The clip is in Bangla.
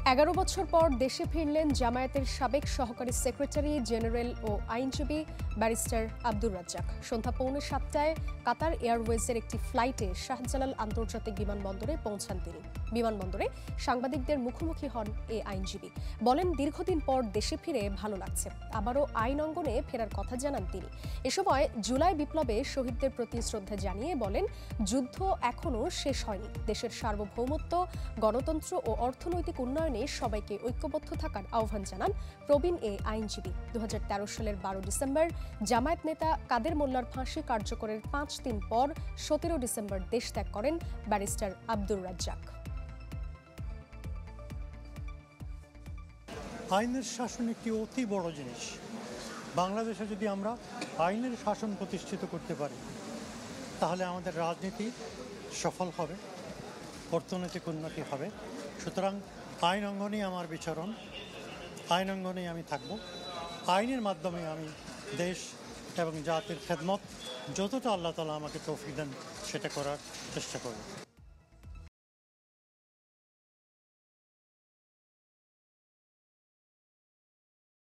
11 বছর পর দেশে ফিরলেন জামায়াতের সাবেক সহকারী সেক্রেটারি জেনারেল ও আইনজীবী ব্যারিস্টার আব্দুর রাজ্জাক। সন্ধ্যা 6:45টায় কাতার এয়ারওয়েজের একটি ফ্লাইটে শাহজালাল আন্তর্জাতিক বিমানবন্দরে পৌঁছান তিনি। বিমানবন্দরে সাংবাদিকদের মুখোমুখি হন এই আইনজীবী। বলেন, দীর্ঘদিন পর দেশে ফিরে ভালো লাগছে, আবারও আইন অঙ্গনে ফেরার কথা জানান তিনি। এ সময় জুলাই বিপ্লবে শহীদদের প্রতি শ্রদ্ধা জানিয়ে বলেন, যুদ্ধ এখনও শেষ হয়নি। দেশের সার্বভৌমত্ব, গণতন্ত্র ও অর্থনৈতিক উন্নয়নে সবাইকে ঐক্যবদ্ধ থাকার আহ্বান জানান প্রবীণ এই আইনজীবী। 2013 সালের 12 ডিসেম্বর জামায়াত নেতা কাদের মোল্লার ফাঁসি কার্যকরের 5 দিন পর 17 ডিসেম্বর দেশ ত্যাগ করেন ব্যারিস্টার আব্দুর রাজ্জাক। আইনের শাসন একটি অতি বড় জিনিস। বাংলাদেশে যদি আমরা আইনের শাসন প্রতিষ্ঠিত করতে পারি, তাহলে আমাদের রাজনীতি সফল হবে, অর্থনৈতিক উন্নতি হবে। সুতরাং আইন অঙ্গনেই আমার বিচরণ, আইন অঙ্গনেই আমি থাকব। আইনের মাধ্যমে আমি দেশ এবং জাতির খেদমত যতটা আল্লাহ তাআলা আমাকে তৌফিক দেন সেটা করার চেষ্টা করব।